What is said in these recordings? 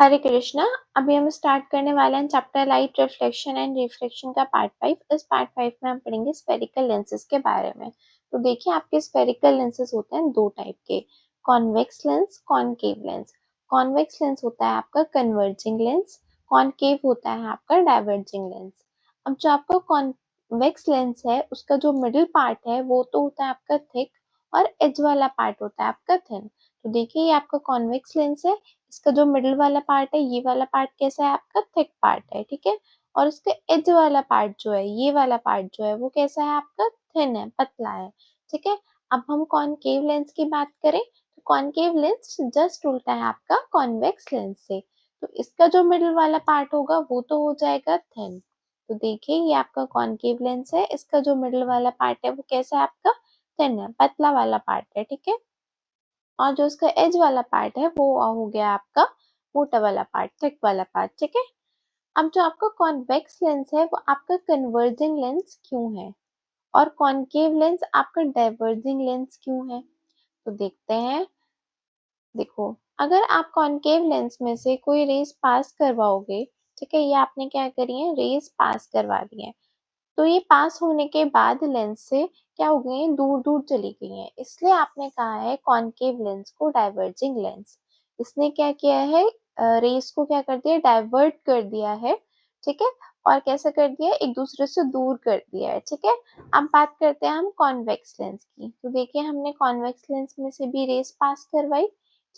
हरे कृष्णा। अभी हम स्टार्ट करने वाले हैं chapter light reflection and refraction का पार्ट 5। इस पार्ट 5 में हम पढ़ेंगे स्फेरिकल लेंसेज के बारे में। तो देखिए, आपके स्फेरिकल लेंसेज होते हैं दो टाइप के, convex lens, concave lens. Convex lens होता है आपका कन्वर्जिंग लेंस, कॉनकेव होता है आपका डाइवर्जिंग लेंस। अब जो आपका कॉन्वेक्स लेंस है उसका जो मिडिल पार्ट है वो तो होता है आपका थिक और एज वाला पार्ट होता है आपका थिन। तो देखिए, ये आपका कॉन्वेक्स लेंस है, इसका जो मिडिल वाला पार्ट है, ये वाला पार्ट कैसा है आपका थिक पार्ट है, ठीक है। और इसका एज वाला पार्ट जो है, ये वाला पार्ट जो है वो कैसा है आपका थिन है, पतला है, ठीक है। अब हम कॉनकेव लेंस की बात करें तो कॉनकेव लेंस जस्ट उल्टा है आपका कॉन्वेक्स लेंस से। तो इसका जो मिडिल वाला पार्ट होगा वो तो हो जाएगा थिन। तो देखिए, ये आपका कॉनकेव लेंस है, इसका जो मिडिल वाला पार्ट है वो कैसा है आपका थिन है, पतला वाला पार्ट है, ठीक है। और जो उसका एज वाला पार्ट है वो हो गया आपका मोटा वाला पार्ट, थिक वाला पार्ट, ठीक है। अब जो आपका कॉन्वेक्स लेंस है वो आपका कन्वर्जिंग लेंस क्यों है और कॉनकेव लेंस आपका डाइवर्जिंग लेंस क्यों है, तो देखते हैं। देखो, अगर आप कॉनकेव लेंस में से कोई रेज पास करवाओगे, ठीक है, ये आपने क्या करी है, रेज पास करवा दी है, तो ये पास होने के बाद लेंस से क्या हो गई है, दूर दूर चली गई है, इसलिए आपने कहा है कॉनकेव लेंस को डाइवर्जिंग लेंस। इसने क्या किया है, रेस को क्या कर दिया, डाइवर्ट कर दिया है, ठीक है। और कैसे कर दिया, एक दूसरे से दूर कर दिया है, ठीक है। अब बात करते हैं हम कॉन्वेक्स लेंस की। तो देखिए, हमने कॉन्वेक्स लेंस में से भी रेस पास करवाई,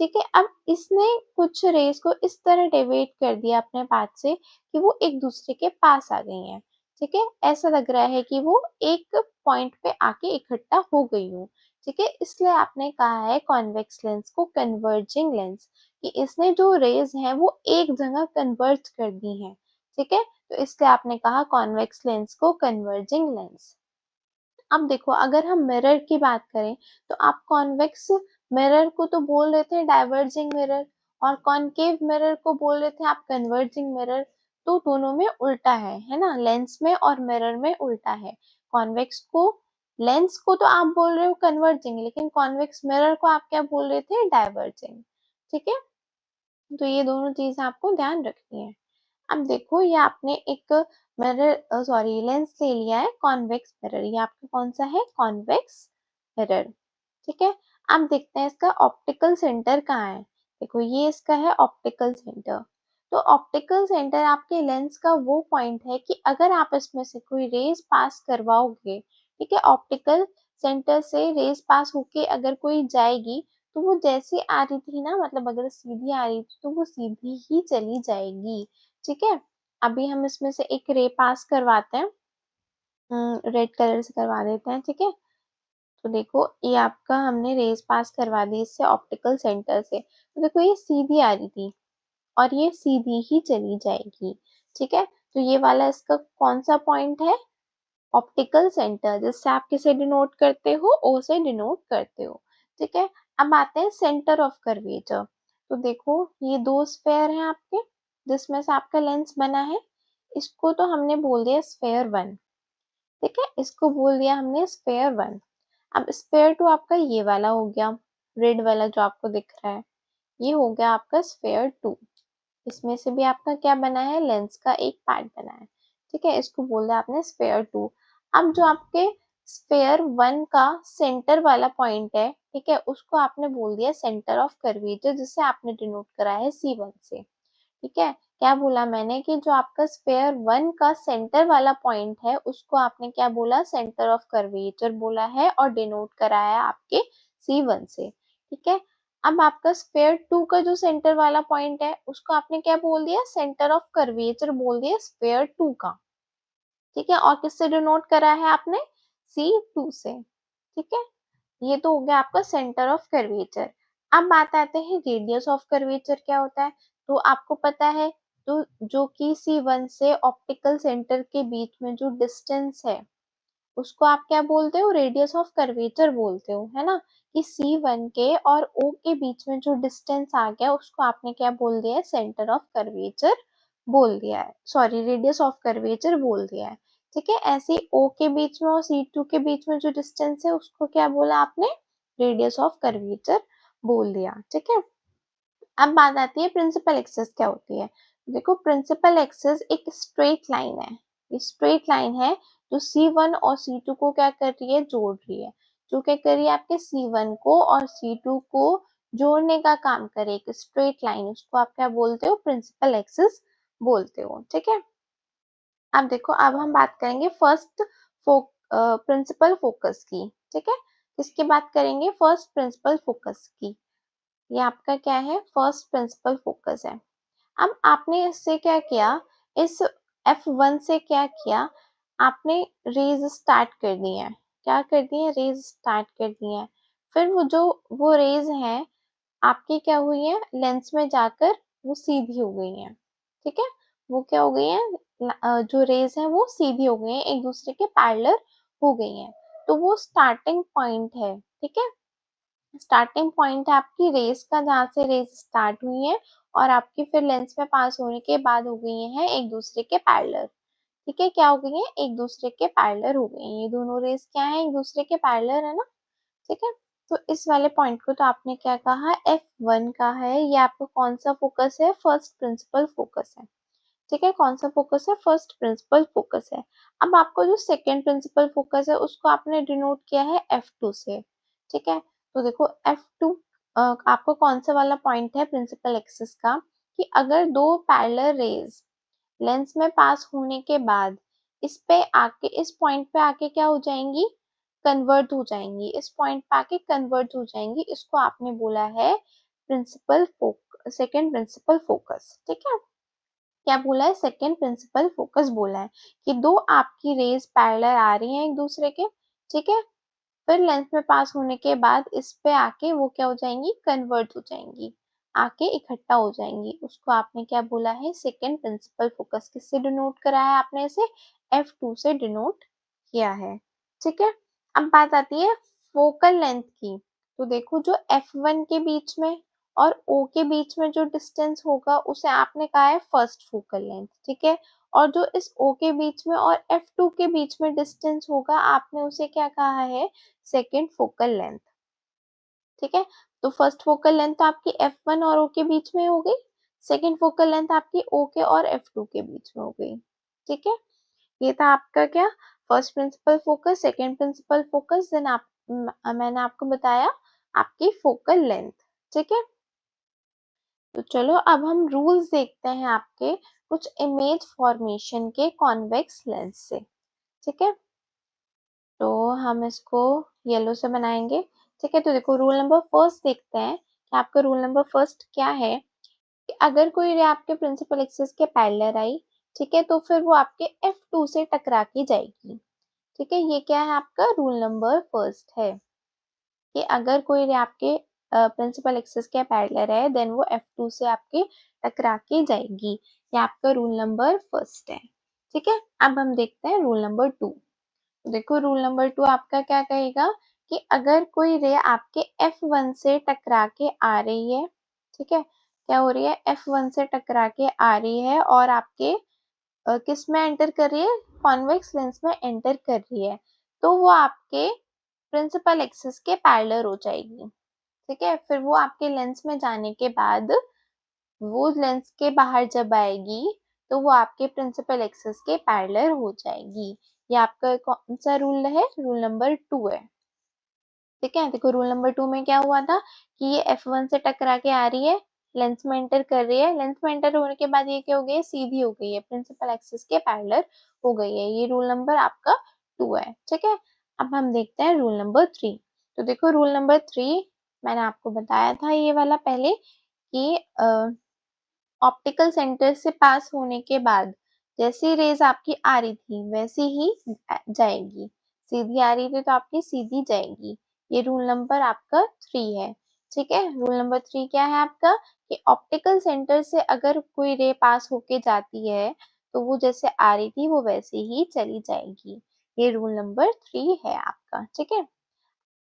ठीक है। अब इसने कुछ रेस को इस तरह डेविएट कर दिया अपने पाथ से कि वो एक दूसरे के पास आ गई हैं, ठीक है। ऐसा लग रहा है कि वो एक पॉइंट पे आके इकट्ठा हो गई हूँ, ठीक है। इसलिए आपने कहा है कॉन्वेक्स लेंस को कन्वर्जिंग लेंस, कि इसने जो रेज हैं वो एक जगह कन्वर्ज कर दी हैं, ठीक है। तो इसलिए आपने कहा कॉन्वेक्स लेंस को कन्वर्जिंग लेंस। अब देखो, अगर हम मिरर की बात करें तो आप कॉन्वेक्स मिरर को तो बोल रहे थे डाइवर्जिंग मिरर, और कॉनकेव मिरर को बोल रहे थे आप कन्वर्जिंग मिरर। तो दोनों में उल्टा है ना, लेंस में और मिरर में उल्टा है। कॉन्वेक्स को, लेंस को तो आप बोल रहे हो कन्वर्जिंग, लेकिन कॉन्वेक्स मिरर को आप क्या बोल रहे थे, डाइवर्जिंग, ठीक है। तो ये दोनों चीजें आपको ध्यान रखनी है। अब देखो, ये आपने एक मिरर, सॉरी, लेंस ले लिया है कॉन्वेक्स मिरर, ये आपका कौन सा है, कॉन्वेक्स मिरर, ठीक है। अब देखते हैं इसका ऑप्टिकल सेंटर कहाँ है। देखो, ये इसका है ऑप्टिकल सेंटर। तो ऑप्टिकल सेंटर आपके लेंस का वो पॉइंट है कि अगर आप इसमें से कोई रेज पास करवाओगे, ठीक है, ऑप्टिकल सेंटर से रेज पास होके अगर कोई जाएगी तो वो जैसी आ रही थी ना, मतलब अगर सीधी आ रही थी तो वो सीधी ही चली जाएगी, ठीक है। अभी हम इसमें से एक रे पास करवाते हैं, रेड कलर से करवा देते हैं, ठीक है। तो देखो, ये आपका हमने रेज पास करवा दी इससे ऑप्टिकल सेंटर से, तो देखो ये सीधी आ रही थी और ये सीधी ही चली जाएगी, ठीक है। तो ये वाला इसका कौन सा पॉइंट है, ऑप्टिकल सेंटर, जिससे आप किसे डिनोट करते हो, ओ से डिनोट करते हो, ठीक है। अब आते हैं सेंटर ऑफ कर्वेचर। तो देखो, ये दो स्फेयर हैं आपके जिसमें से आपका लेंस बना है, इसको तो हमने बोल दिया स्फेयर वन, ठीक है, इसको बोल दिया हमने स्फेयर वन। अब स्फेयर टू आपका ये वाला हो गया, रेड वाला जो आपको दिख रहा है, ये हो गया आपका स्फेयर टू। इसमें से भी आपका क्या बना है, लेंस का एक पार्ट बना है, ठीक है, इसको बोल दिया आपने स्फेयर टू। अब जो आपके स्फेयर वन का सेंटर वाला पॉइंट है, ठीक है, उसको आपने बोल दिया सेंटर ऑफ कर्वेचर, जिसे आपने डिनोट करा है C1 से, ठीक है। क्या बोला मैंने कि जो आपका स्फेयर वन का सेंटर वाला पॉइंट है उसको आपने क्या बोला, सेंटर ऑफ कर्वेचर बोला है और डिनोट कराया आपके C1 से, ठीक है। अब आपका स्फेयर टू का जो सेंटर वाला पॉइंट है उसको आपने क्या बोल दिया, सेंटर ऑफ कर्वेचर बोल दिया स्फेयर टू का, ठीक है। और किससे डिनोट करा है आपने, C2 से, ठीक है। ये तो हो गया आपका सेंटर ऑफ कर्वेचर। अब बात आते हैं रेडियस ऑफ कर्वेचर क्या होता है। तो आपको पता है, तो जो कि C1 से ऑप्टिकल सेंटर के बीच में जो डिस्टेंस है उसको आप क्या बोलते हो, रेडियस ऑफ कर्वेचर बोलते हो, है ना। कि C1 के और O के बीच में जो डिस्टेंस आ गया उसको आपने क्या बोल दिया है, सेंटर ऑफ कर्वेचर बोल दिया है, सॉरी, रेडियस ऑफ कर्वेचर बोल दिया है, ठीक है। ऐसे ही O के बीच में और C2 के बीच में जो डिस्टेंस है उसको क्या बोला आपने, रेडियस ऑफ कर्वेचर बोल दिया, ठीक है। अब बात आती है प्रिंसिपल एक्सिस क्या होती है। देखो प्रिंसिपल एक्सिस एक स्ट्रेट लाइन है, ये स्ट्रेट लाइन है जो C1 और C2 को क्या कर रही है, जोड़ रही है, जो क्या कर रही है आपके C1 को और C2 को जोड़ने का काम करे, एक स्ट्रेट लाइन, उसको आप क्या बोलते हो, प्रिंसिपल एक्सिस बोलते हो। ठीक है, अब देखो अब हम बात करेंगे फर्स्ट प्रिंसिपल फोकस की। ठीक है, किसकी बात करेंगे, फर्स्ट प्रिंसिपल फोकस की। ये आपका क्या है, फर्स्ट प्रिंसिपल फोकस है। अब आपने इससे क्या किया, इस F1 से क्या किया, आपने रेज स्टार्ट कर दी है, क्या कर दी है, रेज स्टार्ट कर दी है। फिर वो रेज हैं आपकी क्या हुई है, लेंस में जाकर वो सीधी हो गई है। ठीक है, वो क्या हो गई है, जो रेज है वो सीधी हो गई है, एक दूसरे के पैरेलल हो गई है। तो वो स्टार्टिंग पॉइंट है। ठीक है, स्टार्टिंग पॉइंट है आपकी रेस का, जहाँ से रेस स्टार्ट हुई है और आपकी फिर लेंस में पास होने के बाद हो गई है एक दूसरे के पैरेलल। ठीक है, क्या हो गई है, एक दूसरे के पैरेलल हो गई है, ये दोनों रेस क्या है, एक दूसरे के पैरेलल है ना। ठीक है, तो इस वाले पॉइंट को तो आपने क्या कहा, F1 का है, ये आपका कौन सा फोकस है, फर्स्ट प्रिंसिपल फोकस है। ठीक है, कौन सा फोकस है, फर्स्ट प्रिंसिपल फोकस है। अब आपको जो सेकेंड प्रिंसिपल फोकस है उसको आपने डिनोट किया है F2 से। ठीक है, तो देखो F2 आपको कौन सा वाला पॉइंट है प्रिंसिपल एक्सिस का, कि अगर दो पैरेलल रेज लेंस में पास होने के बाद इस पे आके, इस पॉइंट पे आके क्या हो जाएंगी, कन्वर्ट हो जाएंगी, इस पॉइंट पे आके कन्वर्ट हो जाएंगी, इसको आपने बोला है सेकेंड प्रिंसिपल फोकस। ठीक है, क्या बोला है, सेकेंड प्रिंसिपल फोकस बोला है कि दो आपकी रेज पैरेलल आ रही हैं एक दूसरे के। ठीक है, फिर लेंस में पास होने के बाद इस पे आके वो क्या हो जाएंगी, कन्वर्ट हो जाएंगी, आके इकट्ठा हो जाएंगी, उसको आपने क्या बोला है, सेकेंड प्रिंसिपल फोकस। किससे डिनोट कराया है आपने इसे, F2 से डिनोट किया है। ठीक है, अब बात आती है फोकल लेंथ की। तो देखो जो F1 के बीच में और O के बीच में जो डिस्टेंस होगा उसे आपने कहा है फर्स्ट फोकल लेंथ। ठीक है, और जो इस O के बीच में और F2 के बीच में डिस्टेंस होगा आपने उसे क्या कहा है, सेकेंड फोकल लेंथ। ठीक है, तो फर्स्ट फोकल लेंथ आपकी F1 और O के बीच में हो गई, सेकेंड फोकल लेंथ आपकी O के और F2 के बीच में हो गई। ठीक है, ये था आपका क्या, first principal focus, second principal focus, then मैंने आपको बताया आपकी फोकल लेंथ। ठीक है, तो चलो अब हम रूल्स देखते हैं आपके कुछ इमेज फॉर्मेशन के कॉन्वेक्स लेंस से। ठीक है, तो हम इसको येलो से बनाएंगे। ठीक है, तो देखो रूल नंबर फर्स्ट देखते हैं कि आपका रूल नंबर फर्स्ट क्या है, कि अगर कोई रे आपके प्रिंसिपल एक्सिस के पैरेलल आई, ठीक है, तो फिर वो आपके F2 से टकरा के जाएगी। ठीक है, ये क्या है आपका रूल नंबर फर्स्ट है, कि अगर कोई रे आपके प्रिंसिपल एक्सिस के पैरेलल है देन वो F2 से आपके टकरा के जाएगी। ये आपका रूल नंबर फर्स्ट है। ठीक है, अब हम देखते हैं रूल नंबर 2। देखो रूल नंबर 2 आपका क्या कहेगा, कि अगर कोई रे आपके F1 से टकरा के आ रही है, ठीक है, क्या हो रही है, F1 से टकरा के आ रही है और आपके किस में एंटर कर रही है, कॉन्वेक्स लेंस में एंटर कर रही है, तो वो आपके प्रिंसिपल एक्सिस के पैरेलल हो जाएगी। ठीक है, फिर वो आपके लेंस में जाने के बाद वो लेंस के बाहर जब आएगी तो वो आपके प्रिंसिपल एक्सिस के पैरेलल हो जाएगी। ये आपका कौन सा रूल है, रूल नंबर 2 है। ठीक है, देखो रूल नंबर 2 में क्या हुआ था, कि ये F1 से टकरा के आ रही है, लेंस में एंटर कर रही है, लेंस में एंटर होने के बाद ये क्या हो गई है, सीधी हो गई है, प्रिंसिपल एक्सिस के पैरेलल हो गई है। ये रूल नंबर आपका 2 है। ठीक है, अब हम देखते हैं रूल नंबर 3। तो देखो रूल नंबर 3 मैंने आपको बताया था ये वाला पहले, कि ऑप्टिकल सेंटर से पास होने के बाद जैसी रेज आपकी आ रही थी वैसी ही जाएगी, सीधी आ रही थी तो आपकी सीधी जाएगी। ये रूल नंबर आपका 3 है। ठीक है, रूल नंबर 3 क्या है आपका, कि ऑप्टिकल सेंटर से अगर कोई रे पास होके जाती है तो वो जैसे आ रही थी वो वैसे ही चली जाएगी। ये रूल नंबर 3 है आपका। ठीक है,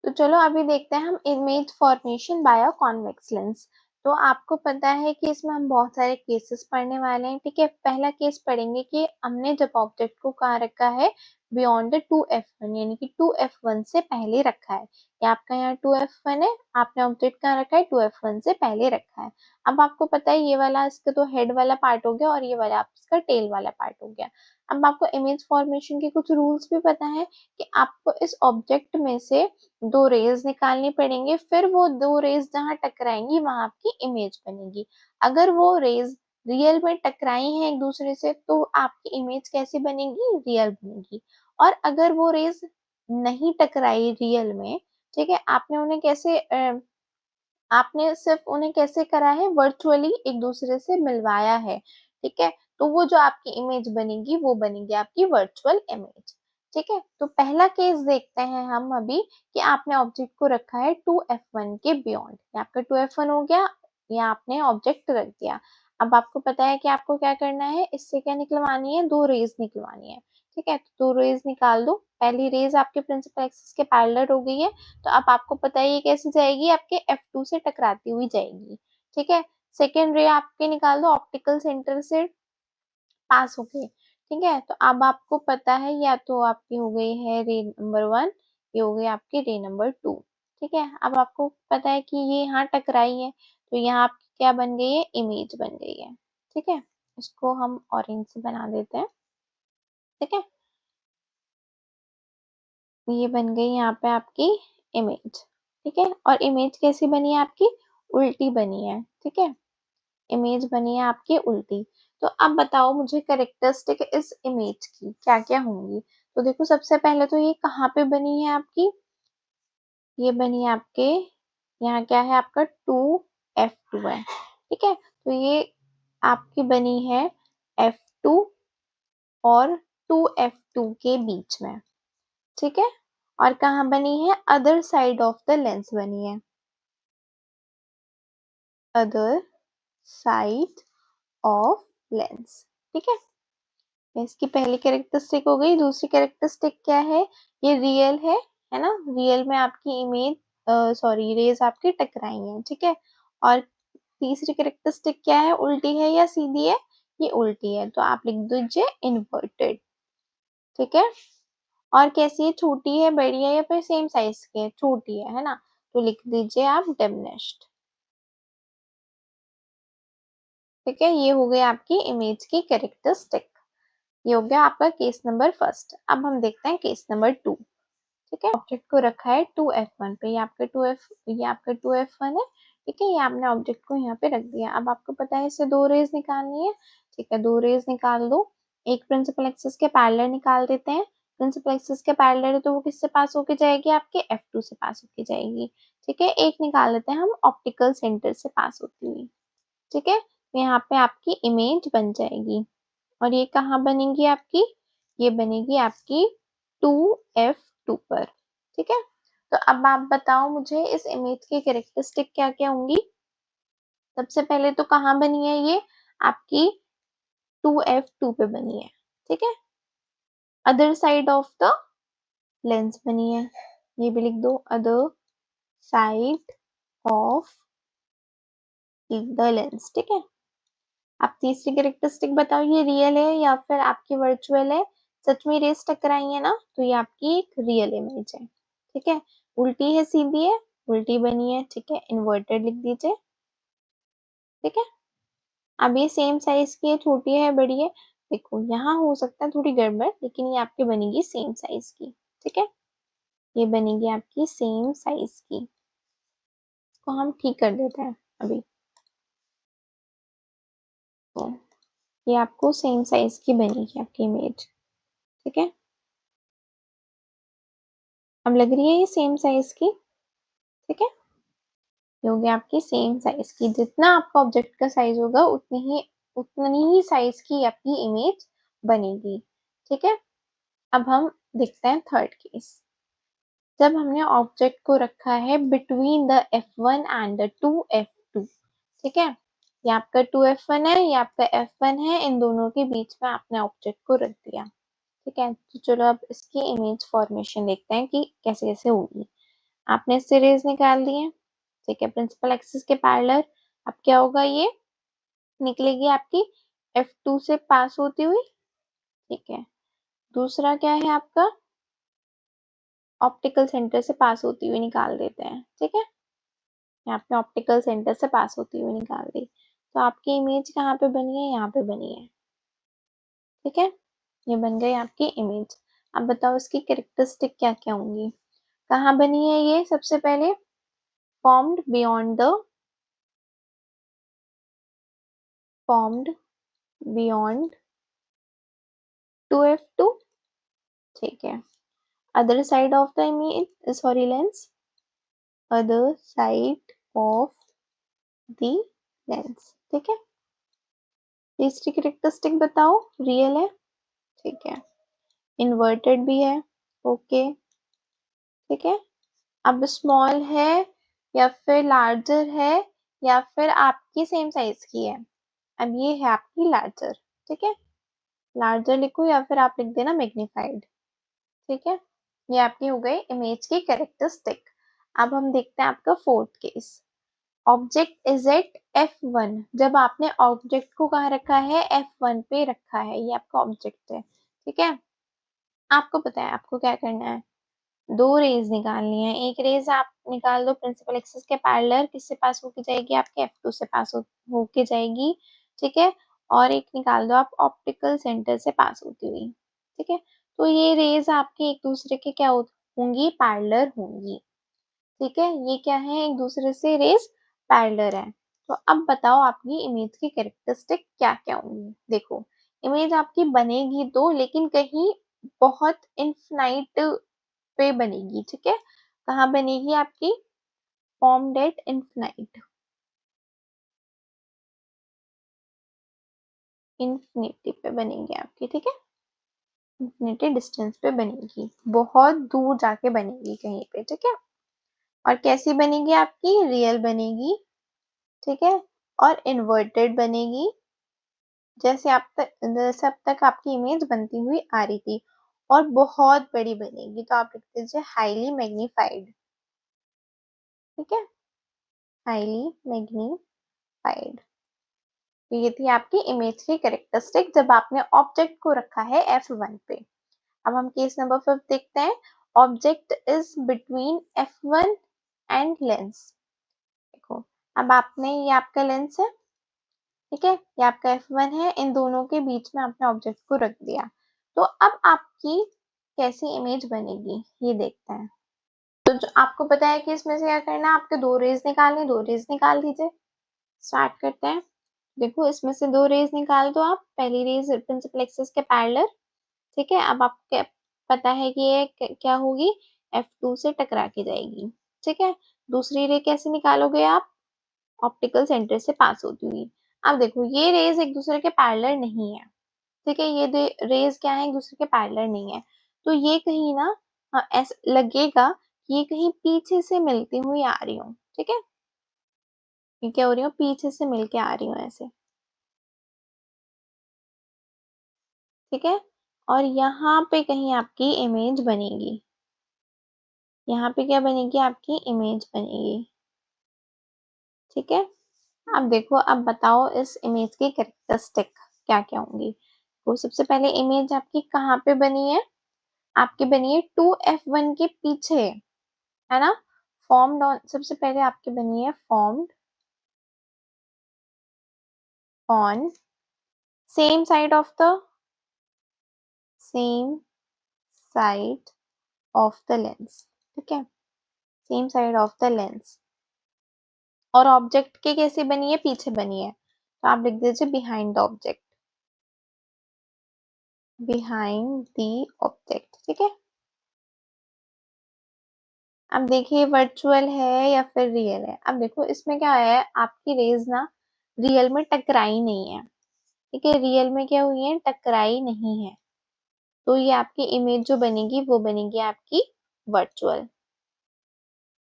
तो चलो अभी देखते हैं हम image formation by convex lens. तो आपको पता है कि इसमें हम बहुत सारे केसेस पढ़ने वाले हैं। ठीक है, पहला केस पढ़ेंगे कि हमने जब ऑब्जेक्ट को कहाँ रखा है, बियॉन्ड द 2f1, यानी कि 2f1 से पहले रखा है। ये आपका यहाँ 2f1 है, आपने ऑब्जेक्ट कहाँ रखा है, 2f1 से पहले रखा है। अब आपको पता है ये वाला इसका तो हेड वाला पार्ट हो गया और ये वाला इसका टेल वाला पार्ट हो गया। अब आपको इमेज फॉर्मेशन के कुछ रूल्स भी पता है कि आपको इस ऑब्जेक्ट में से दो रेज निकालनी पड़ेंगे, फिर वो दो रेज जहाँ टकराएंगी वहां आपकी इमेज बनेगी। अगर वो रेज रियल में टकराई हैं एक दूसरे से तो आपकी इमेज कैसी बनेगी, रियल बनेगी। और अगर वो रेज नहीं टकराई रियल में, ठीक है, आपने उन्हें कैसे आपने सिर्फ उन्हें कैसे करा है, वर्चुअली एक दूसरे से मिलवाया है, ठीक है, तो वो जो आपकी इमेज बनेगी वो बनेगी आपकी वर्चुअल इमेज। ठीक है, तो पहला केस देखते हैं हम अभी कि आपने ऑब्जेक्ट को रखा है 2f1 के बियॉन्ड। आपका 2f1 हो गया, या आपने ऑब्जेक्ट रख दिया। अब आपको पता है कि आपको क्या करना है, इससे क्या निकलवानी है, दो रेज निकलवानी है। ठीक है, तो दो रेज निकाल दो। पहली रेज आपके प्रिंसिपल एक्सिस के पैरेलल हो गई है, तो अब आपको पता है ये कैसे जाएगी, आपके F2 से टकराती हुई जाएगी। ठीक है, सेकेंड रे आपके निकाल दो, ऑप्टिकल सेंटर से पास हो गए। ठीक है, तो अब आपको पता है या तो आपकी हो गई है रे नंबर 1, ये हो गई आपकी रे नंबर 2। ठीक है, अब आपको पता है कि ये यहाँ टकराई है, तो यहाँ आपकी क्या बन गई है, इमेज बन गई है। ठीक है, इसको हम ऑरेंज से बना देते हैं। ठीक है, ये बन गई यहाँ पे आपकी इमेज। ठीक है, और इमेज कैसी बनी है आपकी, उल्टी बनी है। ठीक है, इमेज बनी है आपकी उल्टी। तो अब बताओ मुझे कैरेक्टरिस्टिक इस इमेज की क्या क्या होंगी। तो देखो सबसे पहले तो ये कहाँ पे बनी है आपकी, ये बनी है आपके यहाँ, क्या है आपका 2f2 है। ठीक है, तो ये आपकी बनी है f2 और 2f2 के बीच में। ठीक है, और कहाँ बनी है, other side of the lens बनी है, अदर साइड ऑफ लेंस। ठीक है, इसकी पहली कैरेक्टरिस्टिक हो गई। दूसरी कैरेक्टरिस्टिक क्या है, ये रियल है ना, रियल में आपकी इमेज सॉरी रेज आपकी टकराई है। ठीक है, और तीसरी कैरेक्टरिस्टिक क्या है, उल्टी है या सीधी है, ये उल्टी है, तो आप लिख दीजिए इन्वर्टेड। ठीक है, और कैसी है, छोटी है, बड़ी है, या फिर सेम साइज की है, छोटी है ना, तो लिख दीजिए आप डिमिनिश्ड। ठीक है, ये हो गई आपकी इमेज की कैरेक्टरिस्टिक। ये हो गया आपका केस नंबर फर्स्ट। अब हम देखते हैं केस नंबर 2। ठीक है, ऑब्जेक्ट को रखा है 2f1 पे, ये आपका 2f1 है। ठीक है, ये आपने ऑब्जेक्ट को यहाँ पे रख दिया। अब आपको पता है इससे दो रेज निकालनी है। ठीक है, दो रेज निकाल दो। एक प्रिंसिपल एक्सिस के पैरेलल निकाल देते हैं। प्रिंसिपल एक्सिस के पैरेलल है तो वो किससे पास होके जाएगी, आपके F2 से पास होके जाएगी। ठीक है, एक निकाल लेते हैं हम ऑप्टिकल सेंटर से पास होती हुई। ठीक है, तो यहाँ पे आपकी इमेज बन जाएगी, और ये कहाँ बनेगी आपकी, ये बनेगी आपकी 2f2 पर। ठीक है, तो अब आप बताओ मुझे इस इमेज की कैरेक्टरिस्टिक क्या क्या होंगी। सबसे पहले तो कहाँ बनी है, ये आपकी 2f2 पे बनी है। ठीक है, other side of the lens बनी है, ये भी लिख दो, other side of the lens. ठीक है, आप तीसरी कैरेक्टरिस्टिक बताओ, ये रियल है या फिर आपकी वर्चुअल है। सच में रेस टकराई है ना, तो ये आपकी एक रियल इमेज है। ठीक है, उल्टी है सीधी है, उल्टी बनी है। ठीक है, इन्वर्टेड लिख दीजिए। ठीक है, अब ये सेम साइज की है, छोटी है बड़ी है, देखो यहाँ हो सकता है थोड़ी गड़बड़, लेकिन ये आपकी बनेगी सेम साइज की। ठीक है, ये बनेगी आपकी सेम साइज की। इसको हम ठीक कर देते हैं अभी। तो ये आपको सेम साइज की बनेगी आपकी इमेज। ठीक है, अब लग रही है ये सेम साइज की। ठीक है, ये हो गया आपकी सेम साइज की। जितना आपका ऑब्जेक्ट का साइज होगा उतनी ही साइज की आपकी इमेज बनेगी। ठीक है, अब हम देखते हैं थर्ड केस। जब हमने ऑब्जेक्ट को रखा है between the f1 and the 2f2। ठीक है, ये आपका 2f1 है, ये आपका f1 है, इन दोनों के बीच में आपने ऑब्जेक्ट को रख दिया। ठीक है, तो चलो अब इसकी इमेज फॉर्मेशन देखते हैं कि कैसे कैसे होगी। आपने इससे रेज निकाल दी है। ठीक है, प्रिंसिपल एक्सिस के पैरेलल। अब क्या होगा, ये निकलेगी आपकी F2 से पास होती हुई। ठीक है, दूसरा क्या है आपका, ऑप्टिकल सेंटर से पास होती हुई निकाल देते हैं, ठीक है। यहाँ पे ऑप्टिकल सेंटर से पास होती हुई निकाल दी, तो आपकी इमेज कहाँ पे बनी है, यहाँ पे बनी है, ठीक है। ये बन गई आपकी इमेज। अब बताओ इसकी कैरेक्टरिस्टिक क्या क्या होंगी। कहाँ बनी है ये, सबसे पहले फॉर्म्ड बियॉन्ड 2f2, ठीक है। Other side of the image, sorry lens, other side of the lens, ठीक है। तीसरी कैरेक्टरिस्टिक बताओ, रियल है, ठीक है। इन्वर्टेड भी है, ओके, ठीक है। अब स्मॉल है या फिर लार्जर है या फिर आपकी सेम साइज की है। अब ये है आपकी लार्जर, ठीक है। लार्जर लिखो या फिर आप लिख देना मैग्नीफाइड, ठीक है। ये आपकी हो गई इमेज की कैरेक्टरिस्टिक। अब हम देखते हैं आपका fourth case. Object is at F1, जब आपने ऑब्जेक्ट को कहाँ रखा है, F1 पे रखा है, ये आपका ऑब्जेक्ट है, ठीक है। आपको पता है आपको क्या करना है, दो रेज निकालनी है। एक रेज आप निकाल दो प्रिंसिपल एक्सिस के पैरेलल, किससे पास होके जाएगी, आपके F2 से पास होके जाएगी, ठीक है। और एक निकाल दो आप ऑप्टिकल सेंटर से पास होती हुई, ठीक है। तो ये रेज आपके एक दूसरे के क्या होंगी, पैरेलल होंगी, ठीक है। ये क्या है, एक दूसरे से रेज पैरेलल है। तो अब बताओ आपकी इमेज की कैरेक्टरिस्टिक क्या क्या होंगी। देखो, इमेज आपकी बनेगी तो, लेकिन कहीं बहुत इनफिनाइट पे बनेगी, ठीक है। कहाँ बनेगी आपकी, फॉर्म्ड एट इनफिनाइट, इन्फिनिटी पे बनेगी आपकी, ठीक है। इन्फिनिटी डिस्टेंस पे बनेगी, बहुत दूर जाके बनेगी कहीं पे, ठीक है। और कैसी बनेगी आपकी, रियल बनेगी, ठीक है। और इन्वर्टेड बनेगी, जैसे अब तक आपकी इमेज बनती हुई आ रही थी। और बहुत बड़ी बनेगी, तो आप लिख दीजिए हाईली मैग्नीफाइड, ठीक है। Highly magnified. तो ये थी आपकी इमेज की कैरेक्टरिस्टिक जब आपने ऑब्जेक्ट को रखा है F1 पे। अब हम केस नंबर 5 देखते हैं। Object is between F1 and lens. देखो, अब आपने, ये आपका लेंस है, ठीक है, ये आपका F1 है, इन दोनों के बीच में आपने ऑब्जेक्ट को रख दिया। तो अब आपकी कैसी इमेज बनेगी ये देखते हैं। तो जो आपको पता है कि इसमें से क्या करना है, आपके दो रेज निकालने, दो रेज निकाल दीजिए। स्टार्ट करते हैं। देखो, इसमें से दो रेज निकाल दो आप। पहली रेज प्रिंसिपल एक्सिस के पैरेलल, ठीक है। अब आपको पता है कि ये क्या होगी, F2 से टकरा के जाएगी, ठीक है। दूसरी रे कैसे निकालोगे आप, ऑप्टिकल सेंटर से पास होती हुई। अब देखो, ये रेज एक दूसरे के पैरेलल नहीं है, ठीक है। ये रेज क्या है, एक दूसरे के पैरेलल नहीं है। तो ये कहीं ना, ऐसा लगेगा कि ये कहीं पीछे से मिलती हुई आ रही हूँ, ठीक है। ये क्या हो रही हूँ, पीछे से मिलके आ रही हूँ ऐसे, ठीक है। और यहाँ पे कहीं आपकी इमेज बनेगी, यहाँ पे क्या बनेगी, आपकी इमेज बनेगी, ठीक है। अब देखो, अब बताओ इस इमेज की कैरेक्टरिस्टिक क्या क्या होंगी। तो सबसे पहले इमेज आपकी कहाँ पे बनी है, आपकी बनी है 2F1 के पीछे, है ना। फॉर्म्ड ऑन, सबसे पहले आपकी बनी है formed on same side of the, same side of the lens, ठीक है, same side of the lens. और ऑब्जेक्ट के कैसे बनी है, पीछे बनी है, तो आप लिख दीजिए behind the object, behind the object, ठीक है। अब देखिए, वर्चुअल है या फिर रियल है। अब देखो, इसमें क्या है, आपकी रेज ना रियल में टकराई नहीं है, ठीक है। रियल में क्या हुई है, टकराई नहीं है। तो ये आपकी इमेज जो बनेगी वो बनेगी आपकी वर्चुअल,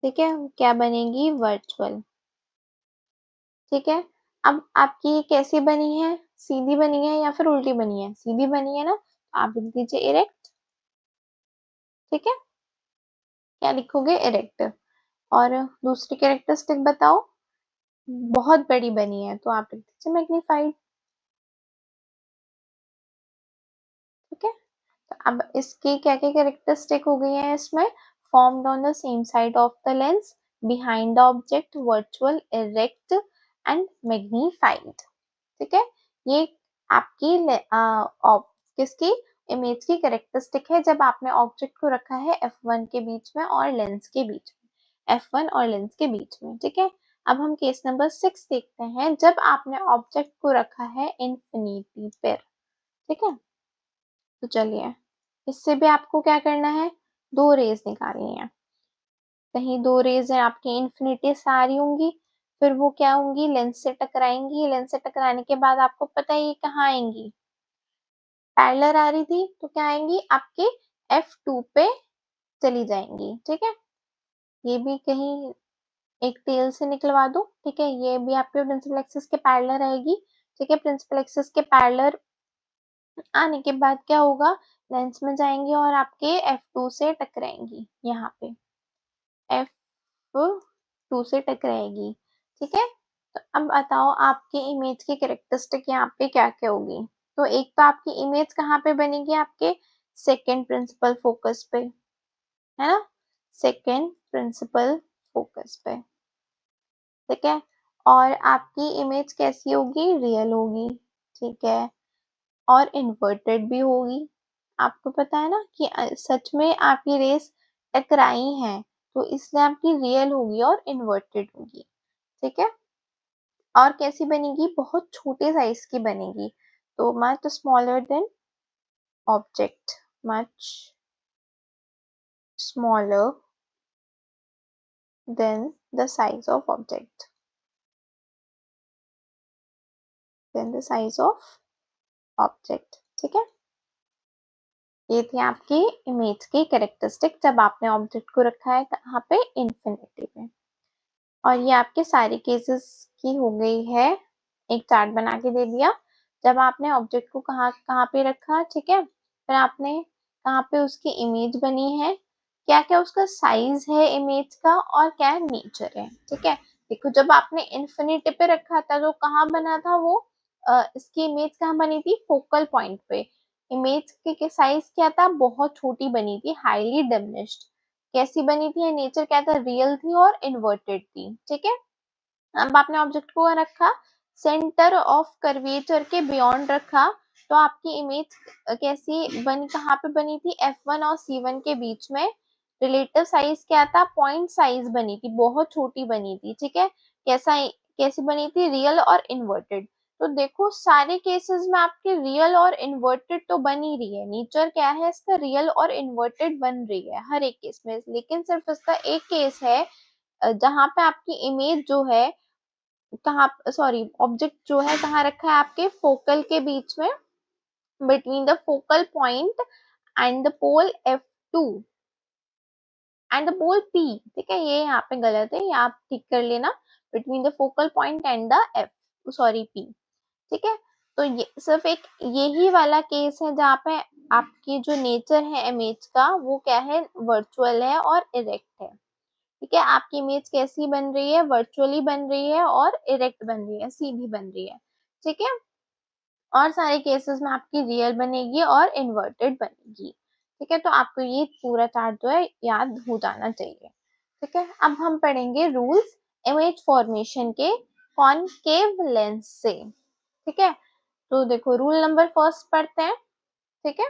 ठीक है। क्या बनेगी, वर्चुअल, ठीक है। अब आपकी ये कैसी बनी है, सीधी बनी है या फिर उल्टी बनी है, सीधी बनी है ना, तो आप लिख दीजिए इरेक्ट, ठीक है। क्या लिखोगे, इरेक्ट। और दूसरी कैरेक्टरिस्टिक बताओ, बहुत बड़ी बनी है, तो आप लिख दीजिए मैग्नीफाइड, ठीक है। तो अब इसकी क्या क्या कैरेक्टरिस्टिक हो गई है इसमें, formed on the same side of the lens, behind the object, virtual, erect and magnified. ठीक है, ये आपकी किसकी इमेज की कैरेक्टरिस्टिक है जब आपने ऑब्जेक्ट को रखा है f1 के बीच में और लेंस के बीच में, f1 और लेंस के बीच में। ठीक है, अब हम केस नंबर 6 देखते हैं, जब आपने ऑब्जेक्ट को रखा है इंफिनिटी पर। ठीक है, तो चलिए इससे भी आपको क्या करना है, दो रेज निकालनी है। कहीं दो रेज है आपकी इंफिनिटी से आ रही होंगी, फिर वो क्या होंगी, लेंस से टकराएंगी, लेंस से टकराने के बाद आपको पता है ये कहाँ आएंगी, पैरेलल आ रही थी तो क्या आएंगी आपके f2 पे चली जाएंगी। ठीक है, ये भी कहीं एक टेल से निकलवा दो। ठीक है, ये भी आपके प्रिंसिपल एक्सिस के पैरेलल रहेगी। ठीक है, प्रिंसिपल एक्सिस के पैरेलल आने के बाद क्या होगा, लेंस में जाएंगी और आपके f2 से टकराएंगी, यहाँ पे f2 से टकराएगी। ठीक है, तो अब बताओ आपकी इमेज की कैरेक्टरिस्टिक यहाँ पे क्या क्या होगी। तो एक तो आपकी इमेज कहाँ पे बनेगी, आपके सेकेंड प्रिंसिपल फोकस पे, है ना, सेकेंड प्रिंसिपल फोकस पे। ठीक है, और आपकी इमेज कैसी होगी, रियल होगी। ठीक है, और इन्वर्टेड भी होगी। आपको पता है ना कि सच में आपकी रेस टकराई हैं, तो इसलिए आपकी रियल होगी और इन्वर्टेड होगी। ठीक है, और कैसी बनेगी, बहुत छोटे साइज की बनेगी, तो much smaller than object, much smaller than the size of object, then the size of object. ठीक है, ये थी आपकी इमेज की कैरेक्टरिस्टिक जब आपने ऑब्जेक्ट को रखा है कहाँ पे, इंफिनिटी पे। और ये आपके सारे केसेस की हो गई है, एक चार्ट बना के दे दिया, जब आपने ऑब्जेक्ट को कहाँ कहाँ पे रखा। ठीक है, फिर आपने कहाँ पे उसकी इमेज बनी है, क्या क्या उसका साइज है इमेज का, और क्या नेचर है। ठीक है, देखो जब आपने इन्फिनिटी पे रखा था तो कहाँ बना था वो, इसकी इमेज कहाँ बनी थी, फोकल पॉइंट पे। इमेज के साइज क्या था, बहुत छोटी बनी थी, हाईली डिमिनिश्ड। कैसी बनी थी, नेचर क्या था, रियल थी और इन्वर्टेड थी। ठीक है, अब आपने ऑब्जेक्ट को रखा सेंटर ऑफ कर्वेचर के बियॉन्ड रखा, तो आपकी इमेज कैसी बनी, कहाँ पे बनी थी, f1 और c1 के बीच में। रिलेटिव साइज क्या था, पॉइंट साइज बनी थी, बहुत छोटी बनी थी। ठीक है, कैसी बनी थी, रियल और इन्वर्टेड। तो देखो सारे केसेस में आपके रियल और इन्वर्टेड तो बन ही रही है, नेचर क्या है इसका, रियल और इन्वर्टेड बन रही है हर एक केस में, लेकिन सिर्फ इसका एक केस है जहां पे आपकी इमेज जो है कहाँ, सॉरी ऑब्जेक्ट जो है कहाँ रखा है, आपके फोकल के बीच में, between the focal point and the pole f2 and the pole p। ठीक है, ये यहाँ पे गलत है, ये आप ठीक कर लेना, between the focal point and the f, sorry p। ठीक है, तो ये सिर्फ एक यही वाला केस है जहाँ पे आपकी जो नेचर है इमेज का वो क्या है, वर्चुअल है और इरेक्ट है। ठीक है, आपकी इमेज कैसी बन रही है, वर्चुअली बन रही है और इरेक्ट बन रही है, सीधी बन रही है। ठीक है, और सारे केसेस में आपकी रियल बनेगी और इन्वर्टेड बनेगी। ठीक है, तो आपको ये पूरा चार्ट जो है याद हो जाना चाहिए। ठीक है, अब हम पढ़ेंगे रूल्स इमेज फॉर्मेशन के कॉनकेव लेंस से। ठीक है, तो देखो रूल नंबर फर्स्ट पढ़ते हैं। ठीक है,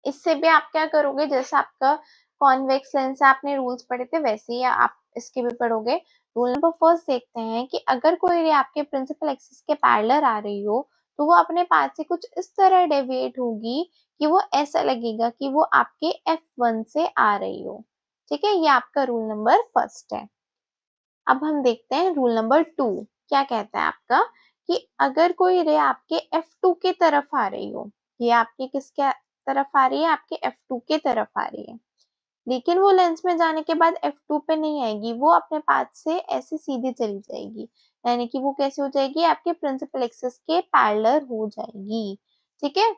इससे भी आप क्या करोगे, जैसे आपका कॉन्वेक्स लेंस से आपने रूल्स पढ़े थे वैसे ही आप इसके भी पढ़ोगे। रूल नंबर फर्स्ट देखते हैं कि अगर कोई रे आपके प्रिंसिपल एक्सिस के पैरेलल आ रही हो तो वो अपने पाथ से कुछ इस तरह डेविएट होगी कि वो ऐसा लगेगा कि वो आपके f1 से आ रही हो। ठीक है, ये आपका रूल नंबर फर्स्ट है। अब हम देखते हैं रूल नंबर 2 क्या कहता है आपका, कि अगर कोई रे आपके f2 की तरफ आ रही हो, ये आपके किसके तरफ आ रही है, आपके f2 के तरफ आ रही है, लेकिन वो लेंस में जाने के बाद f2 पे नहीं आएगी, वो अपने पाथ से ऐसे सीधे चली जाएगी, यानी कि वो कैसे हो जाएगी, आपके प्रिंसिपल एक्सिस के पैरेलल हो जाएगी। ठीक है,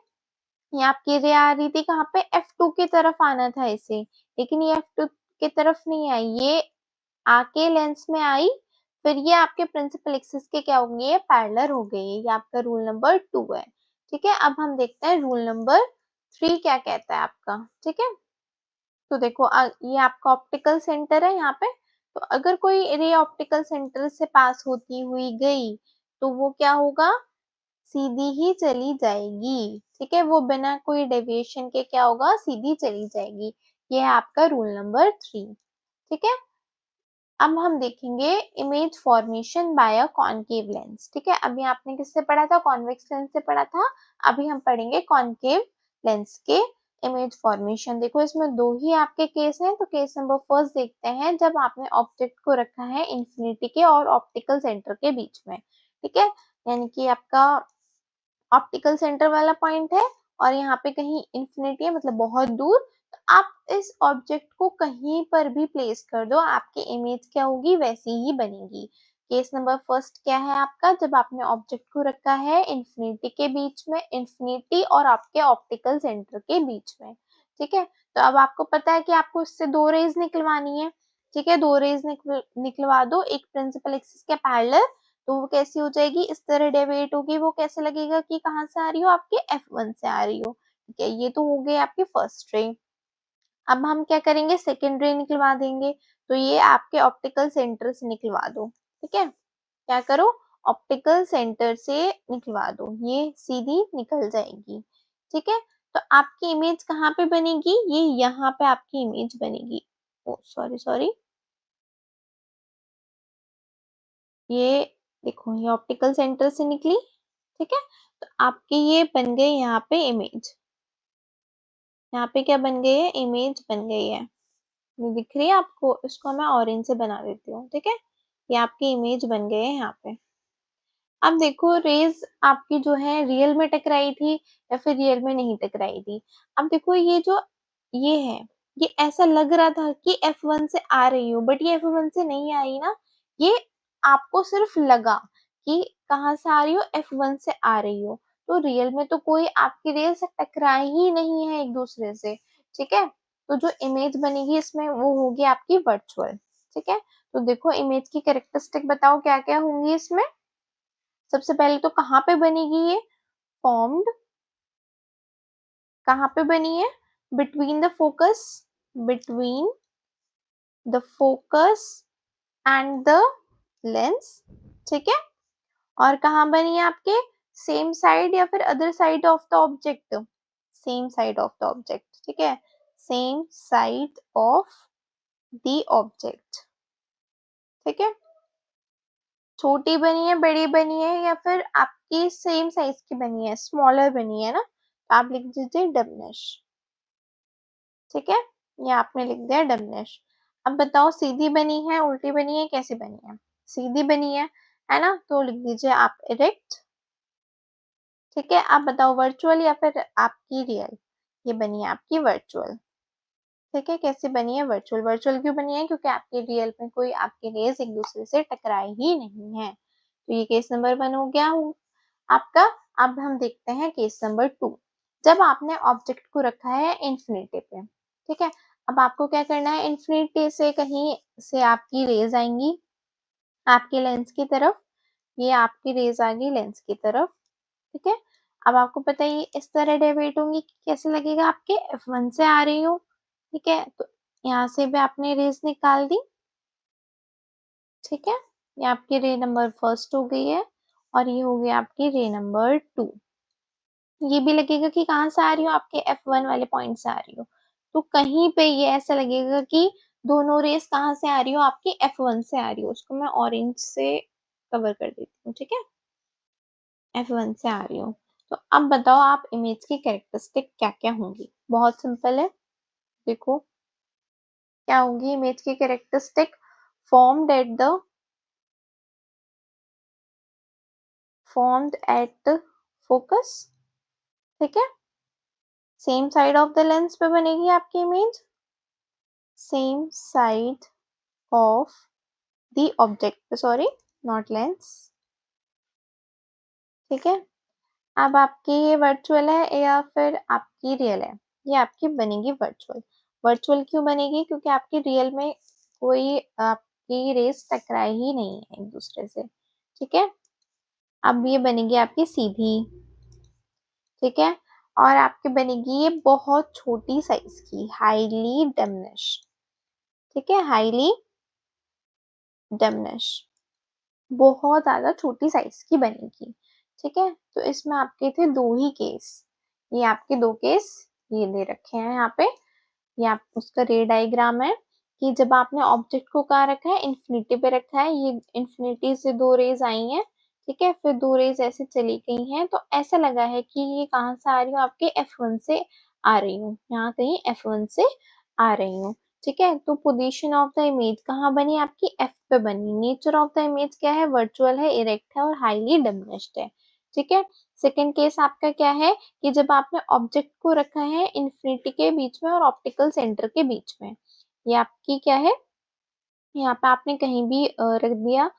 ये आपकी रे आ रही थी कहाँ पे, f2 की तरफ आना था इसे, लेकिन ये f2 की तरफ नहीं आई, ये आके लेंस में आई, फिर ये आपके प्रिंसिपल एक्सिस के क्या होंगे, ये पैरेलल हो गए। ये आपका रूल नंबर 2 है। ठीक है, अब हम देखते हैं रूल नंबर 3 क्या कहता है आपका, ठीक है। तो देखो ये आपका ऑप्टिकल सेंटर है यहाँ पे। तो अगर कोई रे ऑप्टिकल सेंटर से पास होती हुई गई तो वो क्या होगा, सीधी ही चली जाएगी, ठीक है। वो बिना कोई डेविएशन के क्या होगा, सीधी चली जाएगी। ये है आपका रूल नंबर 3, ठीक है। अब हम देखेंगे image formation by a concave lens, ठीक है। अभी आपने किससे पढ़ा था, कॉन्वेक्स लेंस से पढ़ा था। अभी हम पढ़ेंगे कॉनकेव लेंस के इमेज फॉर्मेशन। देखो इसमें दो ही आपके केस हैं। तो केस नंबर फर्स्ट देखते हैं, जब आपने ऑब्जेक्ट को रखा है इन्फिनिटी के और ऑप्टिकल सेंटर के बीच में, ठीक है। यानी कि आपका ऑप्टिकल सेंटर वाला पॉइंट है और यहाँ पे कहीं इन्फिनिटी है, मतलब बहुत दूर। तो आप इस ऑब्जेक्ट को कहीं पर भी प्लेस कर दो, आपकी इमेज क्या होगी, वैसी ही बनेगी। केस नंबर फर्स्ट क्या है आपका, जब आपने ऑब्जेक्ट को रखा है इन्फिनिटी के बीच में, इन्फिनिटी और आपके ऑप्टिकल सेंटर के बीच में, ठीक है। तो अब आपको पता है कि आपको इससे दो रेज निकलवानी है, ठीक है। दो रेज निकलवा दो, एक प्रिंसिपल एक्सिस के पैरेलल। तो वो कैसी हो जाएगी, इस तरह डेविएट होगी। वो कैसे लगेगा कि कहाँ से आ रही हो, आपके F1 से आ रही हो, ठीक है। ये तो हो गए आपके फर्स्ट रे। अब हम क्या करेंगे, सेकेंड रे निकलवा देंगे। तो ये आपके ऑप्टिकल सेंटर से निकलवा दो, ठीक है। क्या करो, ऑप्टिकल सेंटर से निकलवा दो, ये सीधी निकल जाएगी, ठीक है। तो आपकी इमेज कहाँ पे बनेगी, ये यहाँ पे आपकी इमेज बनेगी। ओ सॉरी सॉरी, ये देखो ये ऑप्टिकल सेंटर से निकली, ठीक है। तो आपके ये बन गए यहाँ पे इमेज, यहाँ पे क्या बन गई है, इमेज बन गई है। ये दिख रही है आपको, इसको मैं ऑरेंज से बना देती हूँ, ठीक है। ये आपकी इमेज बन गए है यहाँ पे। अब देखो रेज आपकी जो है रियल में टकराई थी या फिर रियल में नहीं टकराई थी। अब देखो ये जो ये है, ये ऐसा लग रहा था कि F1 से आ रही हो, बट ये F1 से नहीं आई ना। ये आपको सिर्फ लगा कि कहाँ से आ रही हो, F1 से आ रही हो। तो रियल में तो कोई आपकी रेल से टकरा ही नहीं है एक दूसरे से, ठीक है। तो जो इमेज बनेगी इसमें वो होगी आपकी वर्चुअल, ठीक है। तो देखो इमेज की कैरेक्टरिस्टिक बताओ क्या क्या होंगी इसमें। सबसे पहले तो कहाँ पे बनेगी ये, फॉर्म्ड कहाँ पे बनी है, between the focus, between the focus and the lens, ठीक है। और कहाँ बनी है आपके, सेम साइड या फिर other side of the object, same side of the object, ठीक है। Same side of the object, ठीक है। छोटी बनी है, बड़ी बनी है, या फिर आपकी सेम साइज की बनी है, स्मॉलर बनी है ना, तो आप लिख दीजिए डबनेश, ठीक है। ये आपने लिख दिया डबनेश। अब बताओ सीधी बनी है, उल्टी बनी है, कैसी बनी है, सीधी बनी है ना, तो लिख दीजिए आप इरेक्ट, ठीक है। आप बताओ वर्चुअल या फिर आपकी रियल, ये बनी है आपकी वर्चुअल, ठीक है। कैसे बनी है, वर्चुअल। वर्चुअल क्यों बनी है, क्योंकि आपके रियल में कोई आपके रेज एक दूसरे से टकराए ही नहीं है। तो ये केस नंबर 1 हो गया आपका। अब हम देखते हैं केस नंबर 2, जब आपने ऑब्जेक्ट को रखा है इन्फिनिटी पे, ठीक है। अब आपको क्या करना है, इन्फिनिटी से कहीं से आपकी रेज आएंगी आपके लेंस की तरफ, ये आपकी रेज आ गई लेंस की तरफ, ठीक है। अब आपको पता है इस तरह डेविएट होंगी कि कैसे लगेगा, आपके F1 से आ रही हो, ठीक है। तो यहाँ से भी आपने रेज निकाल दी, ठीक है। ये आपकी रे नंबर फर्स्ट हो गई है और ये हो गई आपकी रे नंबर 2। ये भी लगेगा कि कहाँ से आ रही हो, आपके F1 वाले पॉइंट से आ रही हो। तो कहीं पे ये ऐसा लगेगा कि दोनों रेस कहाँ से आ रही हो, आपके F1 से आ रही हो। उसको मैं ऑरेंज से कवर कर देती हूँ, ठीक है। F1 से आ रही हो। तो अब बताओ आप इमेज की कैरेक्टरिस्टिक क्या क्या होंगी, बहुत सिंपल है। देखो क्या होंगी इमेज की characteristic, formed at the formed at the focus, ठीक है। Same side of the lens पे बनेगी आपकी image, same side of the object, sorry not lens, ठीक है। अब आपकी ये वर्चुअल है या फिर आपकी रियल है, ये आपकी बनेगी वर्चुअल। वर्चुअल क्यों बनेगी, क्योंकि आपकी रियल में कोई आपकी रेस टकराई ही नहीं है एक दूसरे से, ठीक है। अब ये बनेगी आपकी सीधी, ठीक है। और आपके बनेगी ये बहुत छोटी साइज की, हाईली डिमिनिश। ठीक है, हाईली डिमिनिश, बहुत ज्यादा छोटी साइज की बनेगी। ठीक है, तो इसमें आपके थे दो ही केस, ये आपके दो केस ये दे रखे हैं यहाँ पे। ये आप उसका रे डायग्राम है कि जब आपने ऑब्जेक्ट को कहाँ रखा है, इन्फिनिटी पे रखा है, ये इन्फिनिटी से दो रेज आई हैं। ठीक है, फिर दो रेज ऐसे चली गई हैं, तो ऐसा लगा है कि ये कहाँ से आ रही हूँ, आपके F1 से आ रही हूँ, यहाँ कहीं F1 से आ रही हूँ। ठीक है, तो पोजीशन ऑफ द इमेज कहाँ बनी, आपकी F पे बनी। नेचर ऑफ द इमेज क्या है, वर्चुअल है, इरेक्ट है और हाईली डिमिनिश्ड है। ठीक है, सेकेंड केस आपका क्या है कि जब आपने ऑब्जेक्ट को रखा है इन्फिनिटी के बीच में और ऑप्टिकल सेंटर के बीच में, ये आपकी क्या है, यहाँ पे आपने कहीं भी रख दिया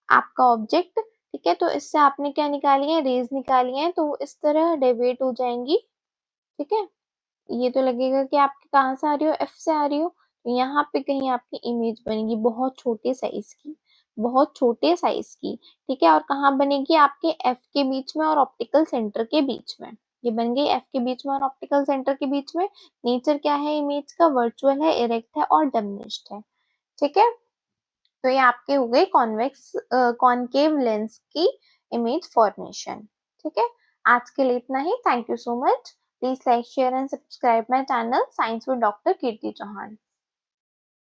आपका ऑब्जेक्ट। ठीक है, तो इससे आपने क्या निकाली है, रेज निकाली है, तो इस तरह डेविएट हो जाएंगी। ठीक है, ये तो लगेगा कि आपके कहाँ से आ रही हो, एफ से आ रही हो, तो यहाँ पे कहीं आपकी इमेज बनेगी बहुत छोटे साइज की, बहुत छोटे साइज की। ठीक है, और कहाँ बनेगी, आपके एफ के बीच में और ऑप्टिकल सेंटर के बीच में। ये बन गई एफ के बीच में और ऑप्टिकल सेंटर के बीच में। नेचर क्या है इमेज का, वर्चुअल है, इरेक्ट है और डिमिनिश्ड है। ठीक है, तो ये आपके हो गए कॉन्वेक्स कॉनकेव लेंस की इमेज फॉर्मेशन। ठीक है, आज के लिए इतना ही। Thank you so much. Please like share and subscribe my channel science with doctor Kirti Chauhan.